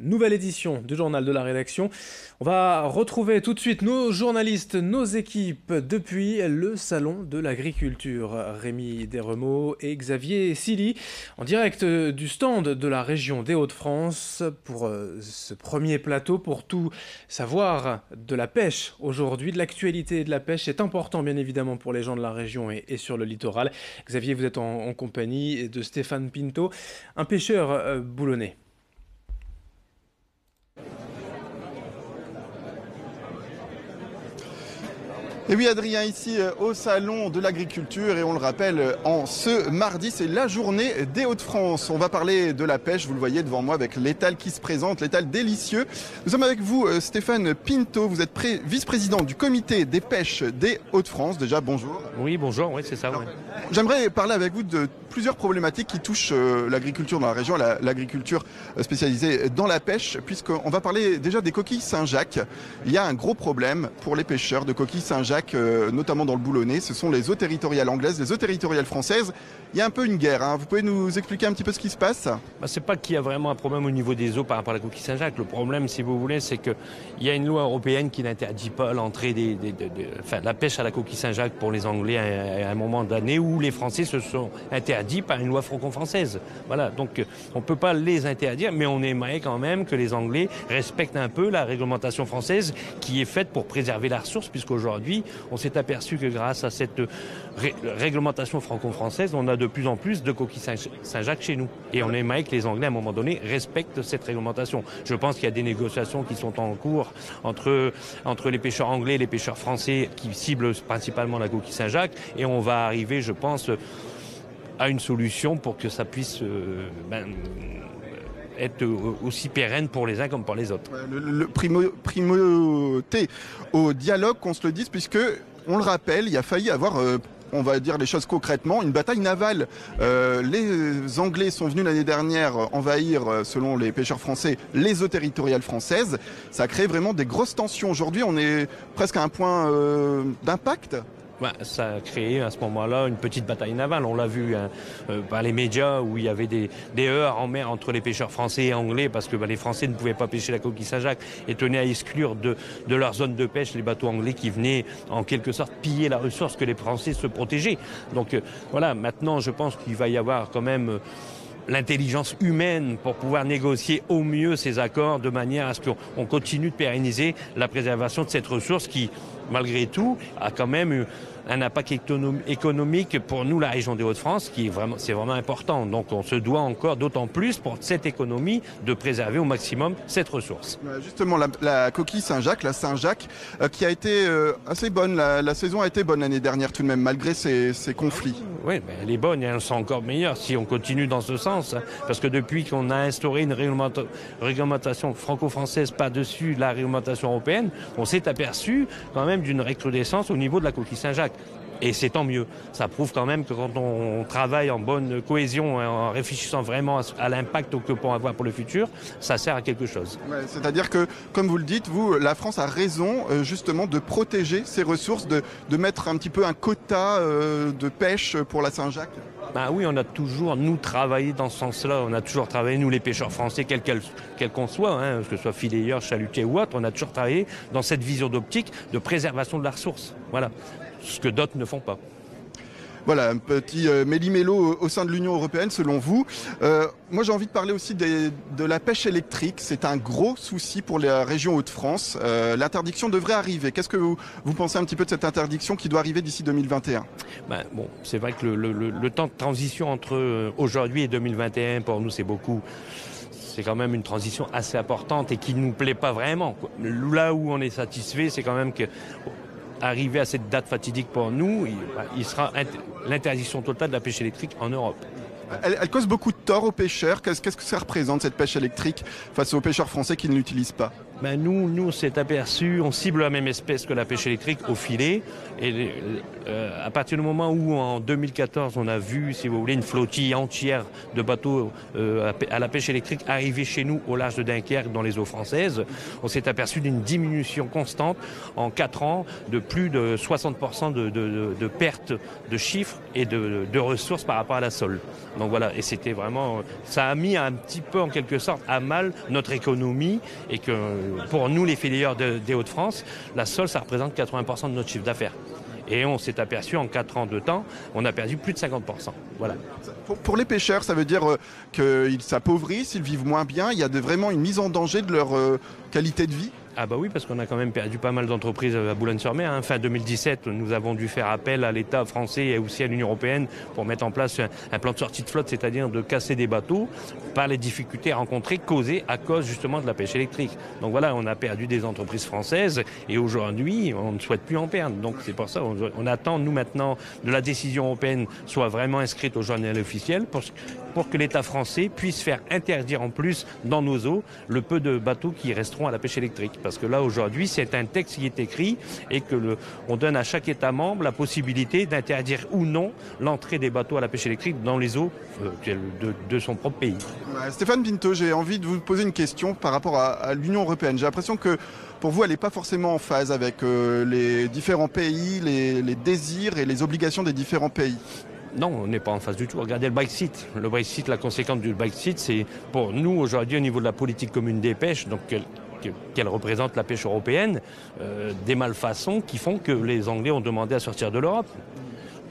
Nouvelle édition du journal de la rédaction. On va retrouver tout de suite nos journalistes, nos équipes depuis le salon de l'agriculture. Rémi Desremeaux et Xavier Silly en direct du stand de la région des Hauts-de-France pour ce premier plateau pour tout savoir de la pêche aujourd'hui, de l'actualité de la pêche. C'est important bien évidemment pour les gens de la région et sur le littoral. Xavier, vous êtes en compagnie de Stéphane Pinto, un pêcheur boulonnais. Et oui Adrien, ici au Salon de l'Agriculture et on le rappelle, en ce mardi, c'est la journée des Hauts-de-France. On va parler de la pêche, vous le voyez devant moi avec l'étal qui se présente, l'étal délicieux. Nous sommes avec vous Stéphane Pinto, vous êtes vice-président du comité des pêches des Hauts-de-France. Déjà bonjour. Oui bonjour, oui c'est ça. Oui. J'aimerais parler avec vous de plusieurs problématiques qui touchent l'agriculture dans la région, l'agriculture spécialisée dans la pêche, puisqu'on va parler déjà des coquilles Saint-Jacques. Il y a un gros problème pour les pêcheurs de coquilles Saint-Jacques, notamment dans le Boulonnais. Ce sont les eaux territoriales anglaises, les eaux territoriales françaises. Il y a un peu une guerre, hein. Vous pouvez nous expliquer un petit peu ce qui se passe ? C'est pas qu'il y a vraiment un problème au niveau des eaux par rapport à la coquille Saint-Jacques. Le problème, si vous voulez, c'est qu'il y a une loi européenne qui n'interdit pas l'entrée la pêche à la coquille Saint-Jacques pour les Anglais à un moment donné où les Français se sont interdits par une loi franco-française. Voilà, donc on ne peut pas les interdire, mais on aimerait quand même que les Anglais respectent un peu la réglementation française qui est faite pour préserver la ressource, puisqu'aujourd'hui, on s'est aperçu que grâce à cette réglementation franco-française, on a de plus en plus de coquilles Saint-Jacques chez nous. Et on aimerait que les Anglais, à un moment donné, respectent cette réglementation. Je pense qu'il y a des négociations qui sont en cours entre les pêcheurs anglais et les pêcheurs français qui ciblent principalement la coquille Saint-Jacques. Et on va arriver, je pense, à une solution pour que ça puisse être aussi pérenne pour les uns comme pour les autres. Le primauté au dialogue, qu'on se le dise, puisque, on le rappelle, il a failli avoir... on va dire les choses concrètement, une bataille navale. Les Anglais sont venus l'année dernière envahir, selon les pêcheurs français, les eaux territoriales françaises. Ça a créé vraiment des grosses tensions. Aujourd'hui, on est presque à un point d'impact. Ça a créé à ce moment-là une petite bataille navale. On l'a vu par les médias où il y avait des heurts en mer entre les pêcheurs français et anglais parce que les Français ne pouvaient pas pêcher la coquille Saint-Jacques et tenaient à exclure de leur zone de pêche les bateaux anglais qui venaient en quelque sorte piller la ressource que les Français se protégeaient. Donc voilà, maintenant je pense qu'il va y avoir quand même l'intelligence humaine pour pouvoir négocier au mieux ces accords de manière à ce qu'on continue de pérenniser la préservation de cette ressource qui, malgré tout, a quand même un impact économique pour nous, la région des Hauts-de-France, c'est vraiment important. Donc on se doit encore d'autant plus pour cette économie de préserver au maximum cette ressource. Justement, la coquille Saint-Jacques, la Saint-Jacques, qui a été assez bonne, la saison a été bonne l'année dernière tout de même, malgré ces conflits. Oui, mais elle est bonne et elle sera encore meilleure si on continue dans ce sens. Hein, parce que depuis qu'on a instauré une réglementation franco-française par-dessus la réglementation européenne, on s'est aperçu quand même d'une recrudescence au niveau de la coquille Saint-Jacques. Et c'est tant mieux. Ça prouve quand même que quand on travaille en bonne cohésion, en réfléchissant vraiment à l'impact que peut avoir pour le futur, ça sert à quelque chose. Ouais, c'est-à-dire que, comme vous le dites, la France a raison justement de protéger ses ressources, de mettre un petit peu un quota de pêche pour la Saint-Jacques. Oui, on a toujours, nous, travaillé dans ce sens-là. On a toujours travaillé, nous, les pêcheurs français, quels qu'on soit, hein, que ce soit fileyeurs, chalutiers ou autres, on a toujours travaillé dans cette vision d'optique de préservation de la ressource. Voilà. Ce que d'autres ne font pas. Voilà, un petit méli-mélo au sein de l'Union européenne, selon vous. Moi, j'ai envie de parler aussi de la pêche électrique. C'est un gros souci pour la région Hauts-de-France. L'interdiction devrait arriver. Qu'est-ce que vous pensez un petit peu de cette interdiction qui doit arriver d'ici 2021 ? C'est vrai que le temps de transition entre aujourd'hui et 2021, pour nous, c'est beaucoup. C'est quand même une transition assez importante et qui ne nous plaît pas vraiment, quoi. Là où on est satisfait, c'est quand même que... Arrivé à cette date fatidique pour nous, il sera l'interdiction totale de la pêche électrique en Europe. Elle cause beaucoup de tort aux pêcheurs. Qu'est-ce que ça représente, cette pêche électrique, face aux pêcheurs français qui ne l'utilisent pas ? Ben nous, on s'est aperçu, on cible la même espèce que la pêche électrique au filet. Et à partir du moment où, en 2014, on a vu, si vous voulez, une flottille entière de bateaux à la pêche électrique arriver chez nous au large de Dunkerque, dans les eaux françaises, on s'est aperçu d'une diminution constante en 4 ans de plus de 60% de pertes de chiffres et de ressources par rapport à la sole. Donc voilà, et c'était vraiment, ça a mis un petit peu en quelque sorte à mal notre économie, et que pour nous, les filières des Hauts-de-France, la sole, ça représente 80% de notre chiffre d'affaires. Et on s'est aperçu en 4 ans de temps, on a perdu plus de 50%. Voilà. Pour les pêcheurs, ça veut dire qu'ils s'appauvrissent, ils vivent moins bien. Il y a vraiment une mise en danger de leur qualité de vie. Ah bah oui, parce qu'on a quand même perdu pas mal d'entreprises à Boulogne-sur-Mer. Fin 2017, nous avons dû faire appel à l'État français et aussi à l'Union européenne pour mettre en place un plan de sortie de flotte, c'est-à-dire de casser des bateaux par les difficultés rencontrées causées à cause justement de la pêche électrique. Donc voilà, on a perdu des entreprises françaises et aujourd'hui, on ne souhaite plus en perdre. Donc c'est pour ça qu'on attend, nous maintenant, de la décision européenne soit vraiment inscrite au journal officiel pour que l'État français puisse faire interdire en plus dans nos eaux le peu de bateaux qui resteront à la pêche électrique. Parce que là, aujourd'hui, c'est un texte qui est écrit et que on donne à chaque État membre la possibilité d'interdire ou non l'entrée des bateaux à la pêche électrique dans les eaux de son propre pays. Stéphane Pinto, j'ai envie de vous poser une question par rapport à l'Union européenne. J'ai l'impression que pour vous, elle n'est pas forcément en phase avec les différents pays, les désirs et les obligations des différents pays. Non, on n'est pas en phase du tout. Regardez le Brexit. Le Brexit, la conséquence du Brexit, c'est pour nous aujourd'hui au niveau de la politique commune des pêches, donc qu'elle représente la pêche européenne, des malfaçons qui font que les Anglais ont demandé à sortir de l'Europe.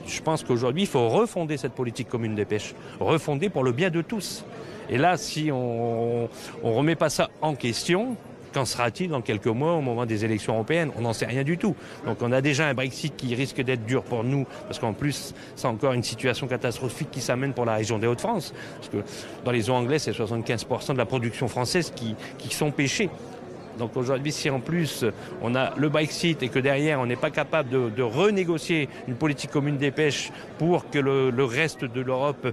Je pense qu'aujourd'hui, il faut refonder cette politique commune des pêches, refonder pour le bien de tous. Et là, si on ne remet pas ça en question, qu'en sera-t-il dans quelques mois au moment des élections européennes? On n'en sait rien du tout. Donc on a déjà un Brexit qui risque d'être dur pour nous, parce qu'en plus, c'est encore une situation catastrophique qui s'amène pour la région des Hauts-de-France. Parce que dans les eaux anglaises, c'est 75% de la production française qui sont pêchées. Donc aujourd'hui, si en plus on a le Brexit et que derrière on n'est pas capable de renégocier une politique commune des pêches pour que le reste de l'Europe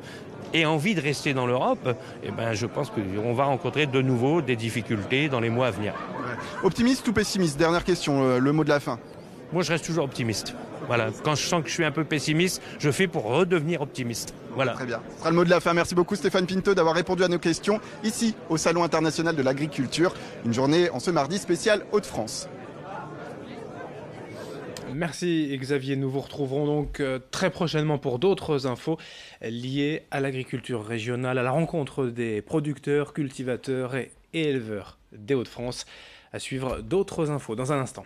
ait envie de rester dans l'Europe, eh ben, je pense qu'on va rencontrer de nouveau des difficultés dans les mois à venir. Optimiste ou pessimiste? Dernière question, le mot de la fin. Moi, je reste toujours optimiste. Voilà. Quand je sens que je suis un peu pessimiste, je fais pour redevenir optimiste. Voilà. Très bien. Ce sera le mot de la fin. Merci beaucoup Stéphane Pinto d'avoir répondu à nos questions ici au Salon international de l'agriculture. Une journée en ce mardi spécial Hauts-de-France. Merci Xavier, nous vous retrouverons donc très prochainement pour d'autres infos liées à l'agriculture régionale, à la rencontre des producteurs, cultivateurs et éleveurs des Hauts-de-France. À suivre d'autres infos dans un instant.